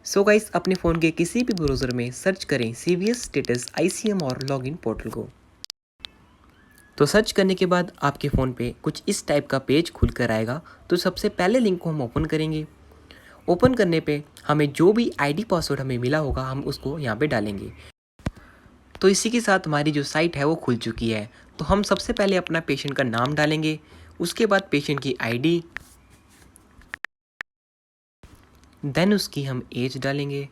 So guys, अपने phone के किसी भी ब्राउज़र में सर्च करें CVS स्टेटस ICM और लॉगिन पोर्टल को। तो सर्च करने के बाद आपके फ़ोन पे कुछ इस टाइप का पेज खुल कर आएगा। तो सबसे पहले लिंक को हम ओपन करेंगे। ओपन करने पे हमें जो भी आईडी पासवर्ड हमें मिला होगा हम उसको यहाँ पे डालेंगे। तो इसी के साथ हमारी जो साइट है वो खुल चुकी है। तो हम सबसे पहले अपना पेशेंट का नाम डालेंगे, उसके बाद पेशेंट की आईडी, देन उसकी हम एज डालेंगे,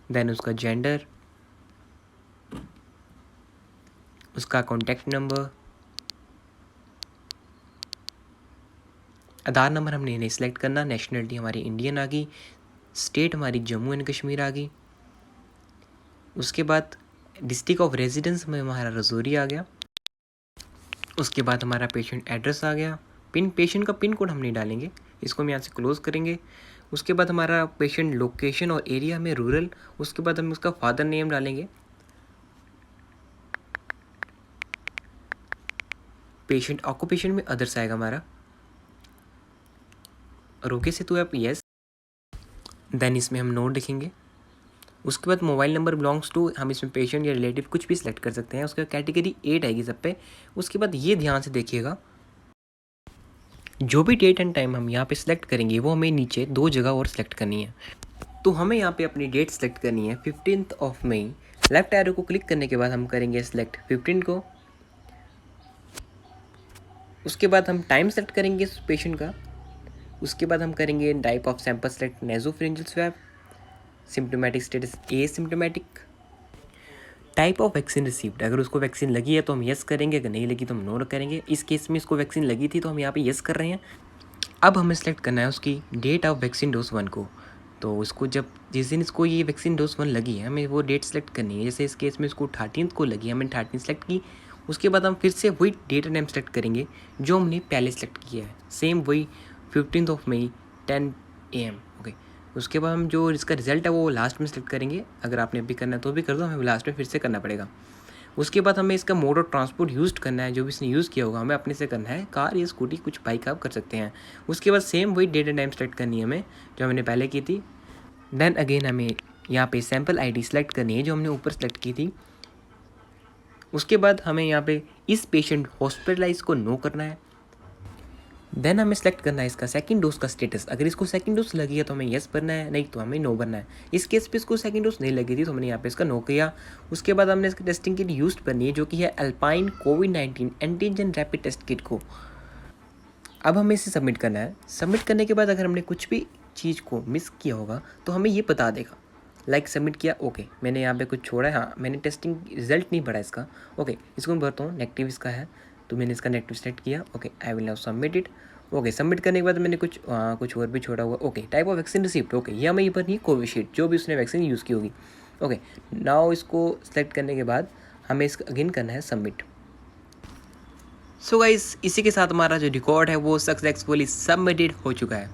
देन उसका जेंडर, उसका कॉन्टैक्ट नंबर, आधार नंबर हमने नहीं सिलेक्ट करना, नेशनलिटी हमारी इंडियन आ गई, स्टेट हमारी जम्मू एंड कश्मीर आ गई। उसके बाद डिस्ट्रिक्ट ऑफ रेजिडेंस में हमारा रजौरी आ गया। उसके बाद हमारा पेशेंट एड्रेस आ गया। पेशेंट का पिन कोड हम नहीं डालेंगे, इसको हम यहाँ से क्लोज करेंगे। उसके बाद हमारा पेशेंट लोकेशन और एरिया में रूरल। उसके बाद हम उसका फादर नेम डालेंगे। पेशेंट ऑक्यूपेशन में अदर्स आएगा हमारा, और ओके से तो आप यस, देन इसमें हम नोट लिखेंगे। उसके बाद मोबाइल नंबर बिलोंग्स टू, हम इसमें पेशेंट या रिलेटिव कुछ भी सिलेक्ट कर सकते हैं। उसका कैटेगरी 8 आएगी सब पे। उसके बाद ये ध्यान से देखिएगा, जो भी डेट एंड टाइम हम यहाँ पे सिलेक्ट करेंगे वो हमें नीचे 2 जगह और सिलेक्ट करनी है। तो हमें यहाँ पे अपनी डेट सेलेक्ट करनी है 15th of May. Left arrow को क्लिक करने के बाद हम करेंगे सिलेक्ट 15 को। उसके बाद हम टाइम सेलेक्ट करेंगे इस पेशेंट का। उसके बाद हम करेंगे type of sample select nasopharyngeal swab, symptomatic status asymptomatic, type of vaccine received, अगर उसको वैक्सीन लगी है तो हम यस करेंगे, अगर नहीं लगी तो हम नो करेंगे। इस केस में इसको वैक्सीन लगी थी तो हम यहाँ पे यस कर रहे हैं। अब हमें सेलेक्ट करना है उसकी डेट ऑफ वैक्सीन डोज 1 को। तो इसको जब जिस दिन इसको ये वैक्सीन डोज 1 लगी है हमें वो डेट सेलेक्ट करनी है। जैसे इस केस में इसको 13th को लगी है, हमने 13 सेलेक्ट की। उसके बाद हम फिर से वही डेट एंड टाइम सेलेक्ट करेंगे जो हमने पहले सेलेक्ट किया है, सेम वही 15th of May 10 AM। Okay, उसके बाद हम जो इसका रिजल्ट है वो लास्ट में सेलेक्ट करेंगे। अगर आपने भी करना है तो भी कर दो, हमें लास्ट में फिर से करना पड़ेगा। उसके बाद हमें इसका मोड ऑफ ट्रांसपोर्ट यूज़ करना है, जो भी इसने यूज़ किया होगा हमें अपने से करना है। कार या स्कूटी कुछ बाइक आप कर सकते हैं। उसके बाद सेम वही डेट एंड टाइम सेलेक्ट करनी है हमें जो हमने पहले की थी। देन अगेन हमें यहाँ पे सैम्पल आईडी सेलेक्ट करनी है जो हमने ऊपर सेलेक्ट की थी। उसके बाद हमें यहाँ पे इस पेशेंट हॉस्पिटलाइज को नो करना है। देन हमें सेलेक्ट करना है इसका सेकंड डोज का स्टेटस। अगर इसको सेकंड डोज लगी है तो हमें यस भरना है, नहीं तो हमें नो भरना है। इस केस पे इसको सेकंड डोज नहीं लगी थी तो हमने यहाँ पे इसका नो किया। उसके बाद हमने इसकी टेस्टिंग किट यूज करनी है जो कि है अल्पाइन कोविड-19 एंटीजन रैपिड टेस्ट किट को। अब हमें इसे सबमिट करना है। सबमिट करने के बाद अगर हमने कुछ भी चीज़ को मिस किया होगा तो हमें ये बता देगा। लाइक सबमिट किया, ओके, मैंने यहाँ पे कुछ छोड़ा है, हाँ मैंने टेस्टिंग रिजल्ट नहीं भरा इसका, ओके, इसको मैं भरता हूँ। नेगेटिव इसका है तो मैंने इसका नेगेटिव सेलेक्ट किया, okay, I will now submit it. Okay, submit करने के बाद मैंने कुछ और भी छोड़ा हुआ, okay, type of vaccine receipt, okay, ये हमें ये भरनी है कोविशील्ड, जो भी उसने वैक्सीन यूज़ की होगी। ओके, नाउ इसको सेलेक्ट करने के बाद हमें इसका अगेन करना है सबमिट। सो गाइस, इसी के साथ हमारा जो रिकॉर्ड है वो सक्सेसफुली सबमिटेड हो चुका है।